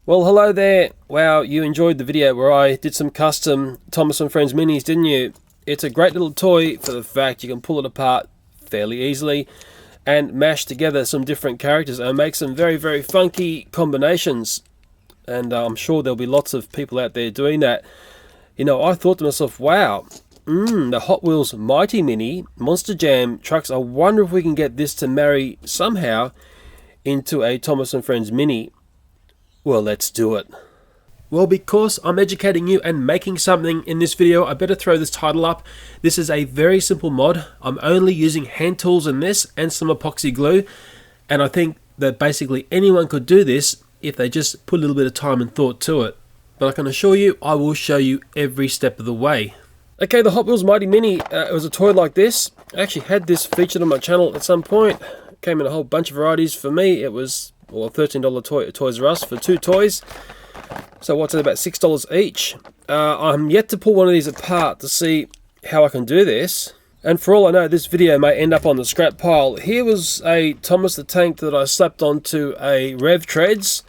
Well, hello there. Wow, you enjoyed the video where I did some custom Thomas & Friends minis, didn't you? It's a great little toy for the fact you can pull it apart fairly easily and mash together some different characters and make some very, very funky combinations. And I'm sure there'll be lots of people out there doing that. You know, I thought to myself, wow, the Hot Wheels Mighty Mini Monster Jam trucks, I wonder if we can get this to marry somehow into a Thomas & Friends mini. Well, let's do it. Well, because I'm educating you and making something in this video, I better throw this title up. This is a very simple mod. I'm only using hand tools in this and some epoxy glue. And I think that basically anyone could do this if they just put a little bit of time and thought to it. But I can assure you, I will show you every step of the way. Okay, the Hot Wheels Mighty Mini, it was a toy like this. I actually had this featured on my channel at some point. It came in a whole bunch of varieties. For me, it was a $13 toy at Toys R Us for 2 toys. So what's it, about $6 each? I'm yet to pull one of these apart to see how I can do this. And for all I know, this video may end up on the scrap pile. Here was a Thomas the Tank that I slapped onto a Rev Treads,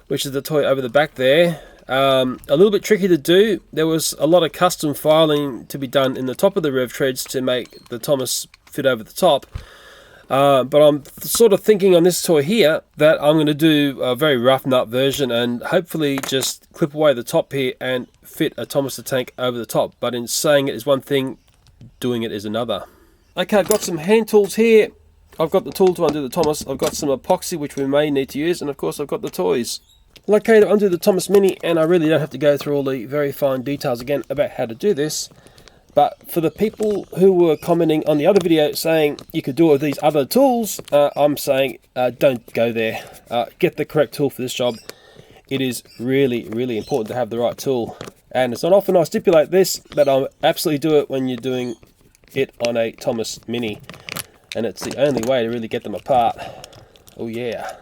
which is the toy over the back there. A little bit tricky to do. There was a lot of custom filing to be done in the top of the Rev Treads to make the Thomas fit over the top. But I'm sort of thinking on this toy here that I'm going to do a very rough nut version and hopefully just clip away the top here and fit a Thomas the Tank over the top. But in saying it is one thing, doing it is another. Okay, I've got some hand tools here. I've got the tool to undo the Thomas. I've got some epoxy which we may need to use, and of course I've got the toys. Okay, to undo the Thomas Mini, and I really don't have to go through all the very fine details again about how to do this. But for the people who were commenting on the other video saying you could do it with these other tools, I'm saying don't go there. Get the correct tool for this job. It is really, really important to have the right tool. And it's not often I stipulate this, but I'll absolutely do it when you're doing it on a Thomas Mini. And it's the only way to really get them apart. Oh yeah.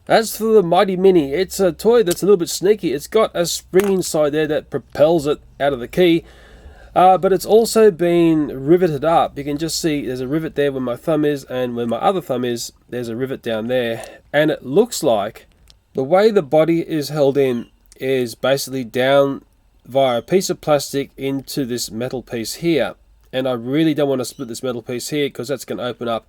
As for the Mighty Mini, it's a toy that's a little bit sneaky. It's got a spring inside there that propels it out of the key. But it's also been riveted up. You can just see there's a rivet there where my thumb is, and where my other thumb is, there's a rivet down there. And it looks like the way the body is held in is basically down via a piece of plastic into this metal piece here. And I really don't want to split this metal piece here because that's going to open up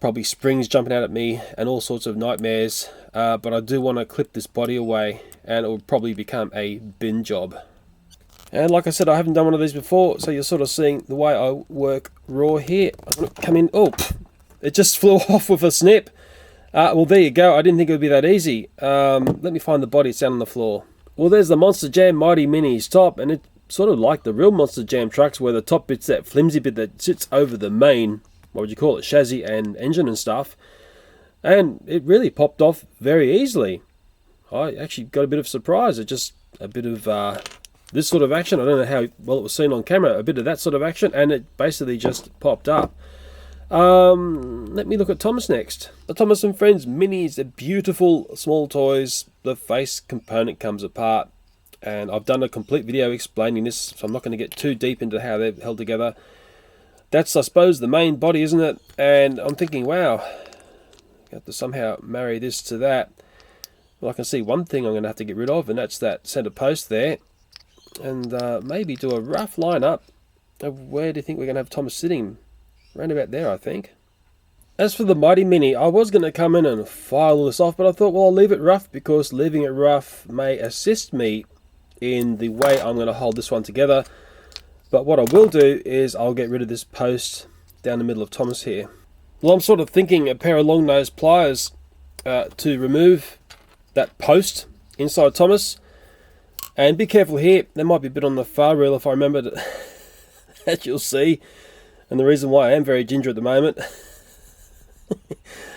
probably springs jumping out at me and all sorts of nightmares. But I do want to clip this body away, and it will probably become a bin job. And like I said, I haven't done one of these before, so you're sort of seeing the way I work raw here. I'm going to come in. Oh, it just flew off with a snip. Well, there you go. I didn't think it would be that easy. Let me find the body. It's down on the floor. Well, there's the Monster Jam Mighty Mini's top, and it's sort of like the real Monster Jam trucks, where the top bit's that flimsy bit that sits over the main, what would you call it, chassis and engine and stuff. And it really popped off very easily. I actually got a bit of surprise. It just a bit of this sort of action. I don't know how well it was seen on camera. A bit of that sort of action, and it basically just popped up. Let me look at Thomas next. The Thomas & Friends Minis are beautiful small toys. The face component comes apart, and I've done a complete video explaining this, so I'm not going to get too deep into how they're held together. That's, I suppose, the main body, isn't it? And I'm thinking, wow, I have to somehow marry this to that. Well, I can see one thing I'm going to have to get rid of, and that's that center post there. And maybe do a rough lineup of where do you think we're going to have Thomas sitting? Around about there, I think. As for the Mighty Mini, I was going to come in and file all this off, but I thought, well, I'll leave it rough, because leaving it rough may assist me in the way I'm going to hold this one together. But what I will do is I'll get rid of this post down the middle of Thomas here. Well, I'm sort of thinking a pair of long nose pliers to remove that post inside Thomas. And be careful here, there might be a bit on the far reel if I remember to, as you'll see. And the reason why I am very ginger at the moment.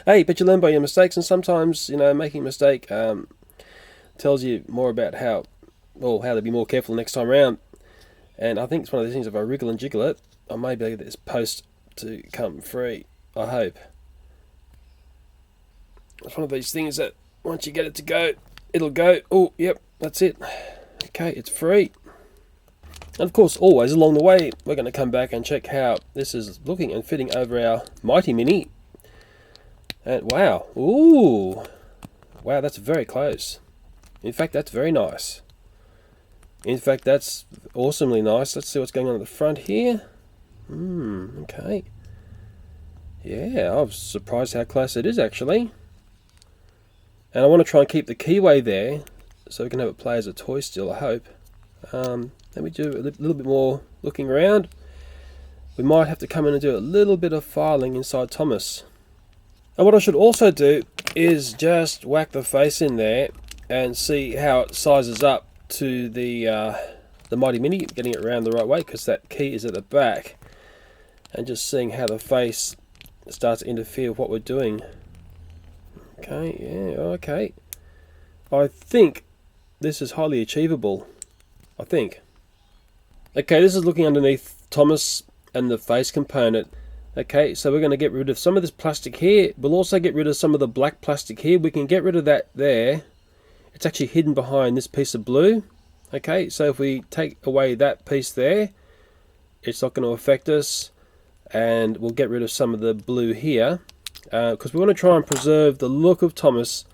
Hey, but you learn by your mistakes, and sometimes, you know, making a mistake tells you more about how to be more careful next time around. And I think it's one of these things, if I wriggle and jiggle it, I may be able to get this post to come free. I hope. It's one of these things that once you get it to go, it'll go. Oh, yep, that's it. Okay, it's free. And of course, always along the way, we're going to come back and check how this is looking and fitting over our Mighty Mini. And wow, ooh, wow, that's very close. In fact, that's very nice. In fact, that's awesomely nice. Let's see what's going on at the front here. Okay. Yeah, I was surprised how close it is actually. And I want to try and keep the keyway there so we can have it play as a toy still, I hope. Let me do a little bit more looking around. We might have to come in and do a little bit of filing inside Thomas. And what I should also do is just whack the face in there and see how it sizes up to the Mighty Mini, getting it around the right way because that key is at the back, and just seeing how the face starts to interfere with what we're doing. Okay, yeah, okay. I think this is highly achievable. I think. Okay, this is looking underneath Thomas and the face component. Okay, so we're going to get rid of some of this plastic here. We'll also get rid of some of the black plastic here. We can get rid of that there. It's actually hidden behind this piece of blue. Okay, so if we take away that piece there, it's not going to affect us. And we'll get rid of some of the blue here. Because we want to try and preserve the look of Thomas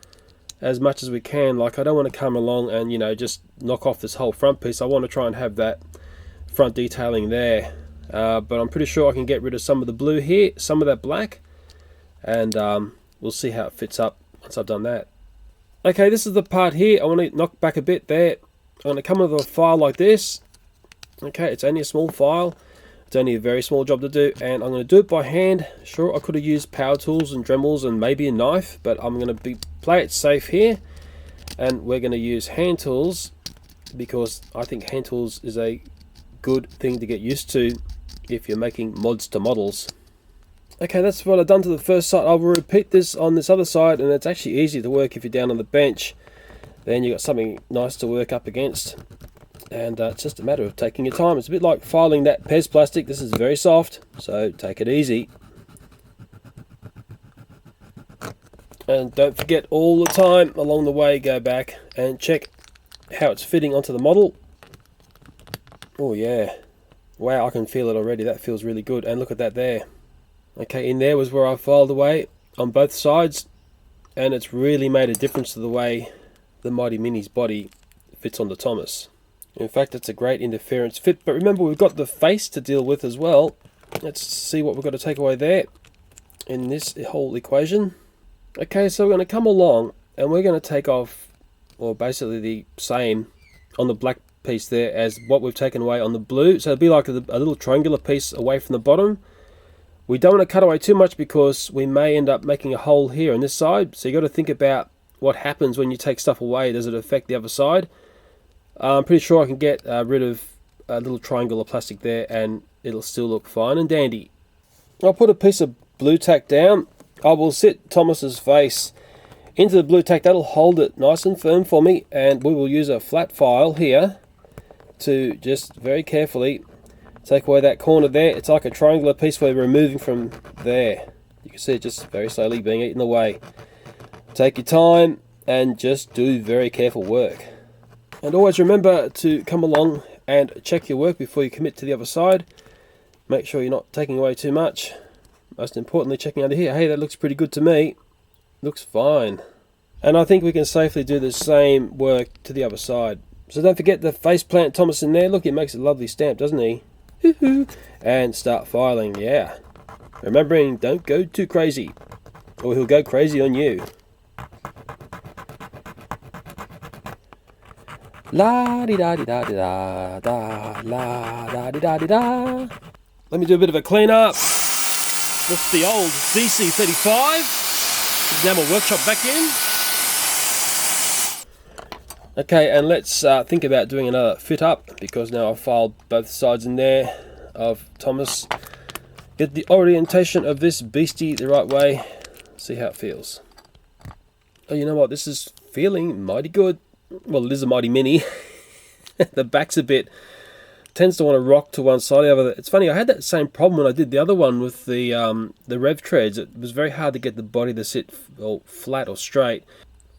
as much as we can. Like, I don't want to come along and, you know, just knock off this whole front piece. I want to try and have that front detailing there. But I'm pretty sure I can get rid of some of the blue here, some of that black, and we'll see how it fits up once I've done that. Okay, this is the part here. I want to knock back a bit there. I'm going to come with a file like this. Okay, it's only a small file. It's only a very small job to do, and I'm going to do it by hand. Sure, I could have used power tools and Dremels and maybe a knife, but I'm going to play it safe here, and we're going to use hand tools because I think hand tools is a good thing to get used to if you're making mods to models. Okay, that's what I've done to the first side. I'll repeat this on this other side, and it's actually easy to work if you're down on the bench. Then you've got something nice to work up against, and it's just a matter of taking your time. It's a bit like filing that Pez plastic. This is very soft, so take it easy. And don't forget, all the time along the way, go back and check how it's fitting onto the model. Oh yeah, wow, I can feel it already. That feels really good. And look at that there. Okay, in there was where I filed away on both sides, and it's really made a difference to the way the Mighty Mini's body fits onto Thomas. In fact, it's a great interference fit, but remember, we've got the face to deal with as well. Let's see what we've got to take away there in this whole equation. Okay, so we're going to come along and we're going to take off, or basically the same on the black piece there as what we've taken away on the blue. So it'll be like a little triangular piece away from the bottom. We don't want to cut away too much because we may end up making a hole here on this side. So you got to think about what happens when you take stuff away. Does it affect the other side? I'm pretty sure I can get rid of a little triangular plastic there and it'll still look fine and dandy. I'll put a piece of blue tack down. I will sit Thomas's face into the blue tack. That'll hold it nice and firm for me, and we will use a flat file here to just very carefully take away that corner there. It's like a triangular piece we're removing from there. You can see it just very slowly being eaten away. Take your time and just do very careful work. And always remember to come along and check your work before you commit to the other side. Make sure you're not taking away too much. Most importantly, checking under here. Hey, that looks pretty good to me. Looks fine. And I think we can safely do the same work to the other side. So don't forget the faceplant Thomas in there. Look, it makes a lovely stamp, doesn't he? And start filing, yeah. Remembering, don't go too crazy, or he'll go crazy on you. La di da di da di da da, la da di da di da. Let me do a bit of a clean up. That's the old DC-35. Is now my workshop back in. Okay, and let's think about doing another fit up, because now I've filed both sides in there of Thomas. Get the orientation of this beastie the right way. See how it feels. Oh, you know what? This is feeling mighty good. Well, it is a Mighty Mini. The back's a bit tends to want to rock to one side or the other. It's funny, I had that same problem when I did the other one with the rev treads. It was very hard to get the body to sit flat or straight.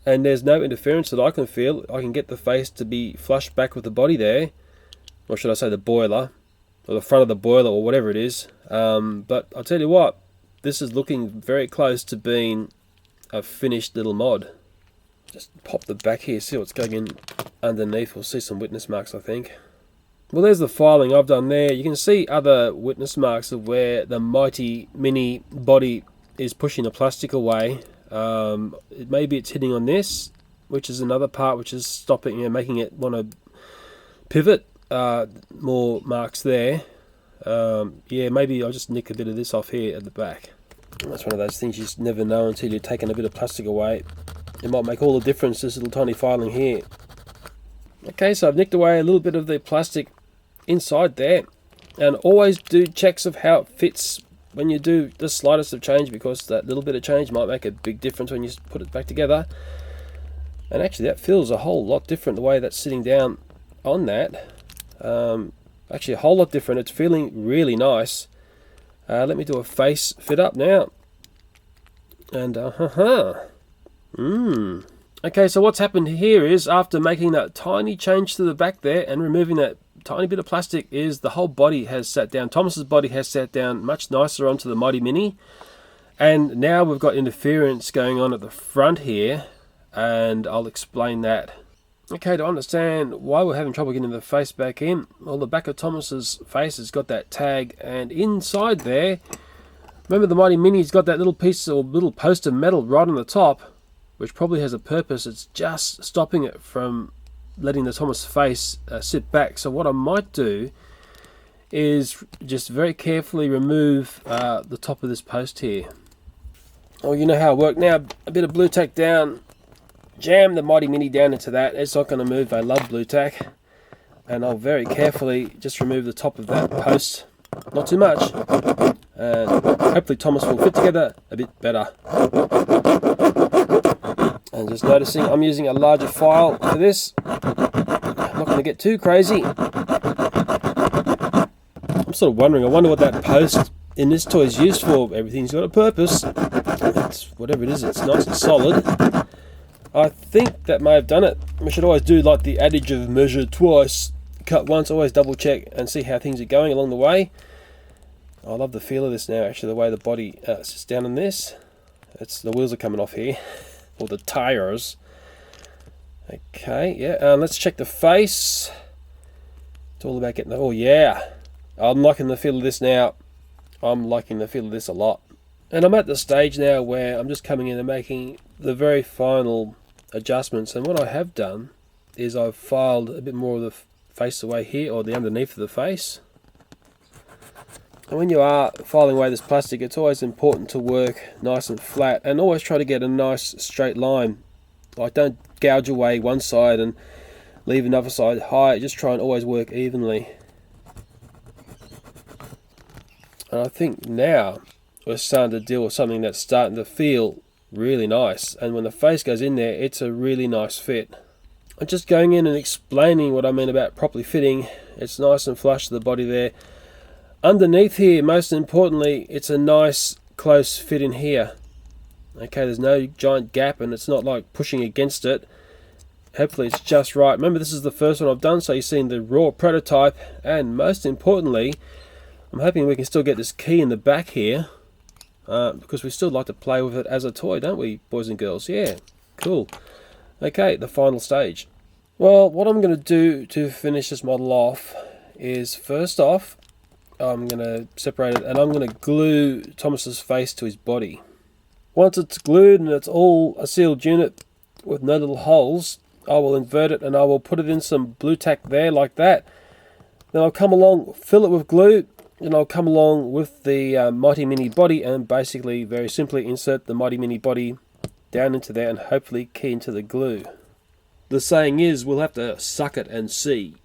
And there's no interference that I can feel. I can get the face to be flush back with the body there. Or should I say the boiler. Or the front of the boiler, or whatever it is. But I'll tell you what, this is looking very close to being a finished little mod. Just pop the back here, see what's going in underneath. We'll see some witness marks, I think. Well, there's the filing I've done there. You can see other witness marks of where the mighty mini body is pushing the plastic away. Maybe it's hitting on this, which is another part which is stopping, making it want to pivot. More marks there. Yeah, maybe I'll just nick a bit of this off here at the back. That's one of those things you just never know until you've taken a bit of plastic away. It might make all the difference, this little tiny filing here. Okay, so I've nicked away a little bit of the plastic inside there. And always do checks of how it fits when you do the slightest of change, because that little bit of change might make a big difference when you put it back together. And actually that feels a whole lot different the way that's sitting down on that. Actually a whole lot different. It's feeling really nice. Let me do a face fit up now. And okay, so what's happened here is, after making that tiny change to the back there and removing that tiny bit of plastic, is the whole body has sat down. Thomas's body has sat down much nicer onto the Mighty Mini. And now we've got interference going on at the front here, and I'll explain that. Okay, to understand why we're having trouble getting the face back in, well, the back of Thomas's face has got that tag, and inside there, remember the Mighty Mini's got that little piece or little post of metal right on the top, which probably has a purpose. It's just stopping it from letting the Thomas face sit back. So what I might do is just very carefully remove the top of this post here. Oh, you know how it works. Now, a bit of blue tack down. Jam the Mighty Mini down into that. It's not going to move. I love blue tack. And I'll very carefully just remove the top of that post. Not too much. And hopefully Thomas will fit together a bit better. And just noticing I'm using a larger file for this. I'm not going to get too crazy. I'm sort of wondering, I wonder what that post in this toy is used for. Everything's got a purpose. It's whatever it is, it's nice and solid. I think that may have done it. We should always do like the adage of measure twice, cut once. Always double check and see how things are going along the way. I love the feel of this now, actually, the way the body sits down in this. The wheels are coming off here, or the tires. Okay, yeah, let's check the face. It's all about getting the, oh yeah, I'm liking the feel of this now. I'm liking the feel of this a lot. And I'm at the stage now where I'm just coming in and making the very final adjustments. And what I have done is I've filed a bit more of the face away here, or the underneath of the face. And when you are filing away this plastic, it's always important to work nice and flat, and always try to get a nice straight line. Like, don't gouge away one side and leave another side high. Just try and always work evenly. And I think now we're starting to deal with something that's starting to feel really nice. And when the face goes in there, it's a really nice fit. I'm just going in and explaining what I mean about properly fitting. It's nice and flush to the body there. Underneath here, most importantly, it's a nice close fit in here. Okay, there's no giant gap, and it's not like pushing against it. Hopefully it's just right. Remember, this is the first one I've done, so you've seen the raw prototype. And most importantly, I'm hoping we can still get this key in the back here, because we still like to play with it as a toy, don't we, boys and girls? Yeah, cool. Okay, the final stage. Well, what I'm going to do to finish this model off is, first off, I'm going to separate it, and I'm going to glue Thomas's face to his body. Once it's glued and it's all a sealed unit with no little holes, I will invert it and I will put it in some blue tack there like that. Then I'll come along, fill it with glue, and I'll come along with the Mighty Mini body and basically, very simply, insert the Mighty Mini body down into there and hopefully key into the glue. The saying is, we'll have to suck it and see.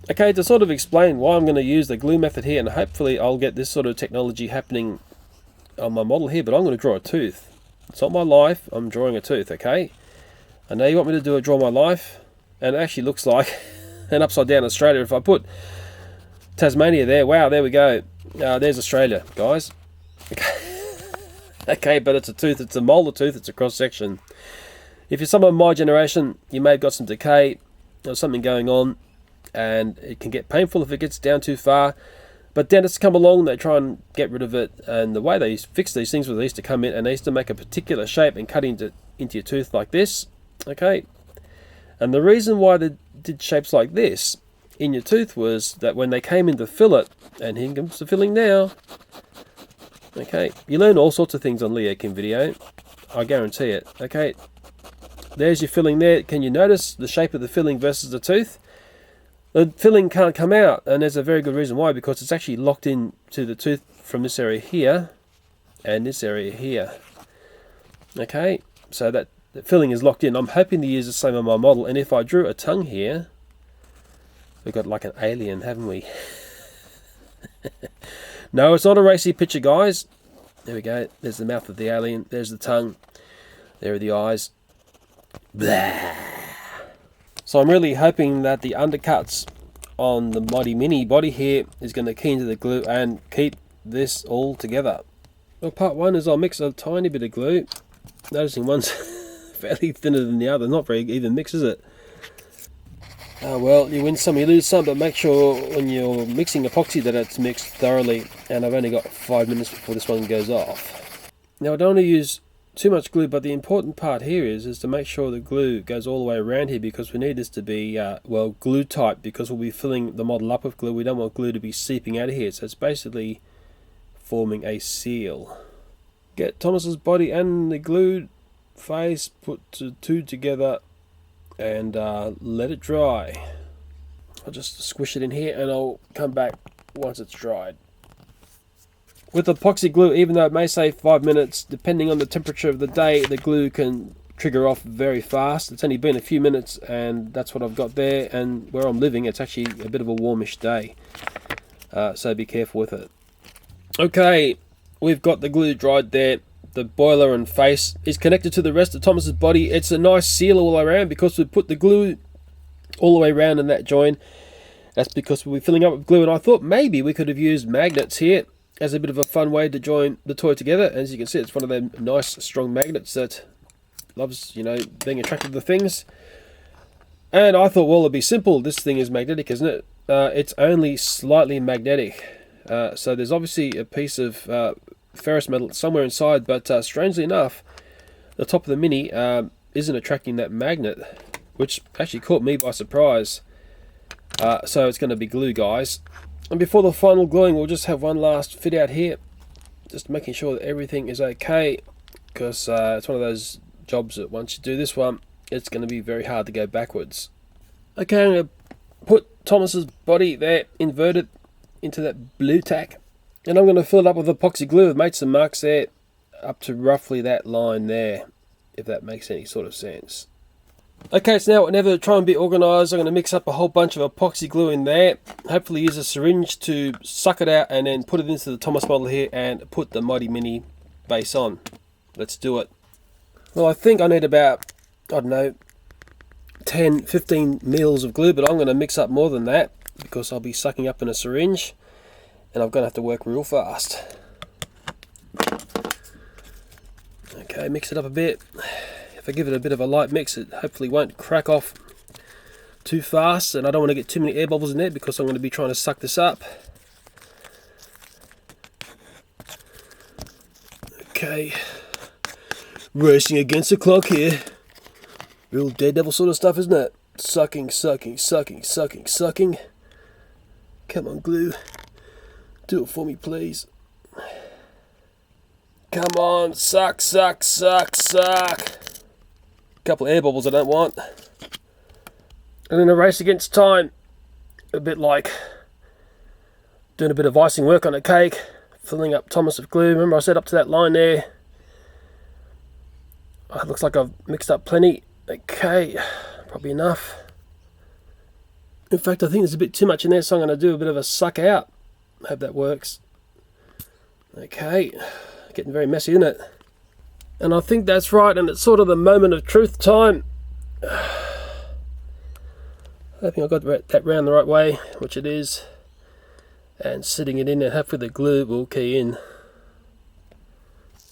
Okay, to sort of explain why I'm going to use the glue method here, and hopefully I'll get this sort of technology happening on my model here, but I'm going to draw a tooth. It's not my life, I'm drawing a tooth, okay? I know you want me to draw my life, and it actually looks like an upside down Australia. If I put Tasmania there, wow, there we go. There's Australia, guys. Okay, but it's a tooth, it's a molar tooth, it's a cross section. If you're someone of my generation, you may have got some decay or something going on, and it can get painful if it gets down too far. But dentists come along, they try and get rid of it, and the way they fix these things was they used to come in and they used to make a particular shape and cut into your tooth like this, Okay, and the reason why they did shapes like this in your tooth was that when they came in to fill it, and here comes the filling now. Okay, you learn all sorts of things on Leo Kim video, I guarantee it. Okay, there's your filling there. Can you notice the shape of the filling versus the tooth? The filling can't come out, and there's a very good reason why, because it's actually locked in to the tooth from this area here and this area here. Okay, so that the filling is locked in. I'm hoping to use the same on my model, and if I drew a tongue here, we've got like an alien, haven't we? No, it's not a racy picture, guys. There we go. There's the mouth of the alien. There's the tongue. There are the eyes. Blah. So I'm really hoping that the undercuts on the Mighty Mini body here is going to key into the glue and keep this all together. Well, part one is I'll mix a tiny bit of glue. Noticing one's fairly thinner than the other. Not very even mix, is it? Oh well, you win some, you lose some, but make sure when you're mixing epoxy that it's mixed thoroughly. And I've only got 5 minutes before this one goes off. Now I don't want to use too much glue, but the important part here is to make sure the glue goes all the way around here, because we need this to be well, glue tight, because we'll be filling the model up with glue. We don't want glue to be seeping out of here, so it's basically forming a seal. Get Thomas's body and the glued face, put the two together, and let it dry. I'll just squish it in here and I'll come back once it's dried. With epoxy glue, even though it may say 5 minutes, depending on the temperature of the day, the glue can trigger off very fast. It's only been a few minutes, and that's what I've got there. And where I'm living, it's actually a bit of a warmish day, so be careful with it. Okay, we've got the glue dried there. The boiler and face is connected to the rest of Thomas's body. It's a nice seal all around because we put the glue all the way around in that joint. That's because we'll be filling up with glue, and I thought maybe we could have used magnets here as a bit of a fun way to join the toy together. As you can see, it's one of them nice strong magnets that loves, you know, being attracted to things. And I thought, well, it'd be simple. This thing is magnetic, isn't it? It's only slightly magnetic. So there's obviously a piece of ferrous metal somewhere inside, but strangely enough, the top of the Mini isn't attracting that magnet, which actually caught me by surprise. So it's going to be glue, guys. And before the final gluing, we'll just have one last fit out here, just making sure that everything is okay, because it's one of those jobs that once you do this one, it's going to be very hard to go backwards. Okay, I'm going to put Thomas's body there, inverted into that blue tack, and I'm going to fill it up with epoxy glue. I've made some marks there, up to roughly that line there, if that makes any sort of sense. Okay, so now whenever I try and be organised, I'm going to mix up a whole bunch of epoxy glue in there. Hopefully use a syringe to suck it out and then put it into the Thomas model here and put the Mighty Mini base on. Let's do it. Well, I think I need about, I don't know, 10-15 mils of glue, but I'm going to mix up more than that because I'll be sucking up in a syringe and I'm going to have to work real fast. Okay, mix it up a bit. If I give it a bit of a light mix, it hopefully won't crack off too fast, and I don't want to get too many air bubbles in there because I'm going to be trying to suck this up. Okay, racing against the clock here. Real Daredevil sort of stuff, isn't it? Sucking, sucking, sucking, sucking, sucking. Come on, glue. Do it for me, please. Come on, suck, suck, suck, suck. Couple of air bubbles I don't want. And in a race against time, a bit like doing a bit of icing work on a cake, filling up Thomas with glue. Remember I said up to that line there. It looks like I've mixed up plenty. Okay, probably enough. In fact, I think there's a bit too much in there, so I'm going to do a bit of a suck out. Hope that works. Okay, getting very messy, isn't it? And I think that's right, and it's sort of the moment of truth time. Hoping I got that round the right way, which it is. And sitting it in, and hopefully the glue will key in.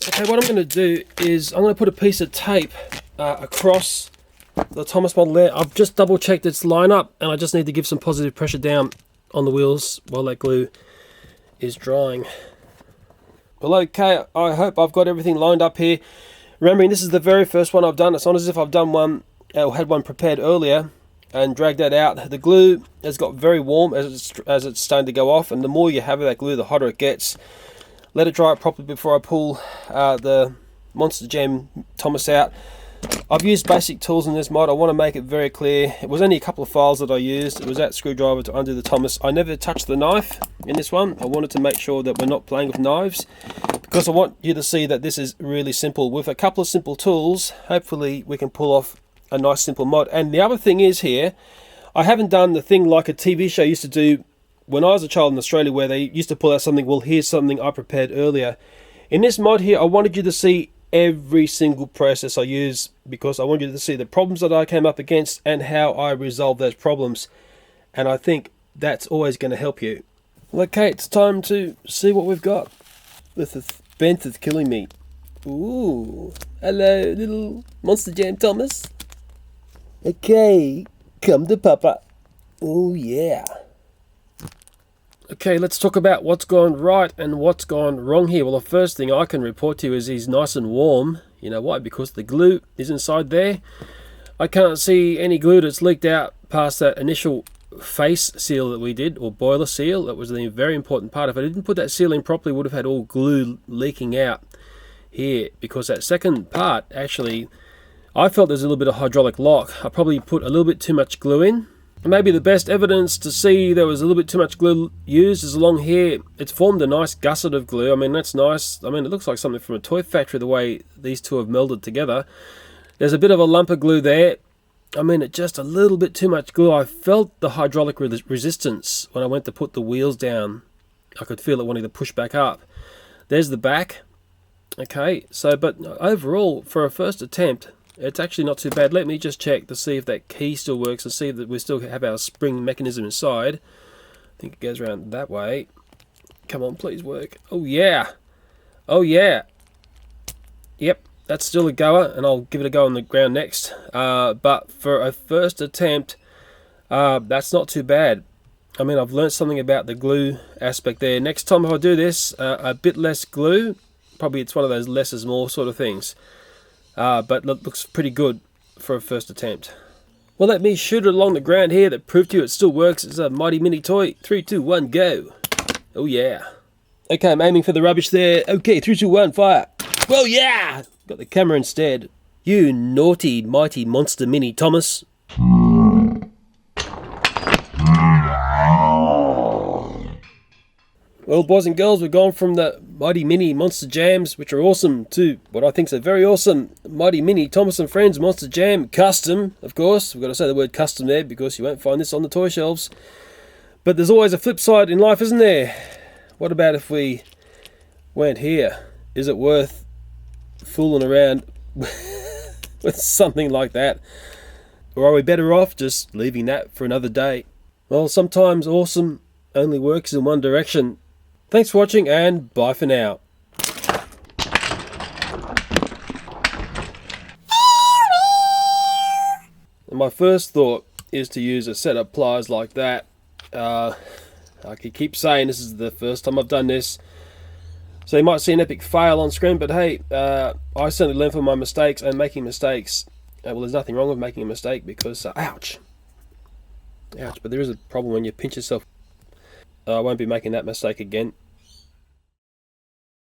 Okay, what I'm going to do is I'm going to put a piece of tape across the Thomas model there. I've just double checked its line up, and I just need to give some positive pressure down on the wheels while that glue is drying. Well, okay, I hope I've got everything lined up here. Remembering this is the very first one I've done. It's not as if I've done one had one prepared earlier and dragged that out. The glue has got very warm as it's starting to go off, and the more you have of that glue, the hotter it gets. Let it dry up properly before I pull the Monster Jam Thomas out. I've used basic tools in this mod. I want to make it very clear. It was only a couple of files that I used. It was that screwdriver to undo the Thomas. I never touched the knife in this one. I wanted to make sure that we're not playing with knives, because I want you to see that this is really simple. With a couple of simple tools, hopefully we can pull off a nice simple mod. And the other thing is here, I haven't done the thing like a TV show used to do when I was a child in Australia, where they used to pull out something. Well, here's something I prepared earlier. In this mod here, I wanted you to see every single process I use, because I wanted you to see the problems that I came up against and how I resolved those problems. And I think that's always going to help you. Okay, it's time to see what we've got. This is Spence is killing me. Ooh, hello, little Monster Jam Thomas. Okay, come to Papa. Oh yeah. Okay, let's talk about what's gone right and what's gone wrong here. Well, the first thing I can report to you is he's nice and warm. You know why? Because the glue is inside there. I can't see any glue that's leaked out past that initial face seal that we did, or boiler seal. That was the very important part. If I didn't put that seal in properly, would have had all glue leaking out here, because that second part, actually, I felt there's a little bit of hydraulic lock. I probably put a little bit too much glue in. Maybe the best evidence to see there was a little bit too much glue used is along here. It's formed a nice gusset of glue. I mean, that's nice. I mean, it looks like something from a toy factory, the way these two have melded together. There's a bit of a lump of glue there. I mean, it's just a little bit too much glue. I felt the hydraulic resistance when I went to put the wheels down. I could feel it wanting to push back up. There's the back. Okay, so, but overall, for a first attempt, it's actually not too bad. Let me just check to see if that key still works and see that we still have our spring mechanism inside. I think it goes around that way. Come on, please work. Oh yeah. Oh yeah. Yep, that's still a goer, and I'll give it a go on the ground next. But for a first attempt, that's not too bad. I mean, I've learned something about the glue aspect there. Next time if I do this, a bit less glue. Probably it's one of those less is more sort of things. But looks pretty good for a first attempt. Well, let me shoot it along the ground here to prove to you it still works. It's a Mighty Mini toy. 3, 2, 1, go. Oh yeah. Okay, I'm aiming for the rubbish there. Okay, 3, 2, 1, fire. Well, yeah! Got the camera instead. You naughty Mighty Monster Mini Thomas. Well, boys and girls, we've gone from the Mighty Mini Monster Jams, which are awesome, to what I think is a very awesome Mighty Mini Thomas and Friends Monster Jam Custom, of course. We've got to say the word custom there, because you won't find this on the toy shelves. But there's always a flip side in life, isn't there? What about if we went here? Is it worth fooling around with something like that? Or are we better off just leaving that for another day? Well, sometimes awesome only works in one direction. Thanks for watching, and bye for now. And my first thought is to use a set of pliers like that. I could keep saying this is the first time I've done this, so you might see an epic fail on screen, but hey, I certainly learn from my mistakes, and making mistakes, well, there's nothing wrong with making a mistake, because, ouch, but there is a problem when you pinch yourself. I won't be making that mistake again.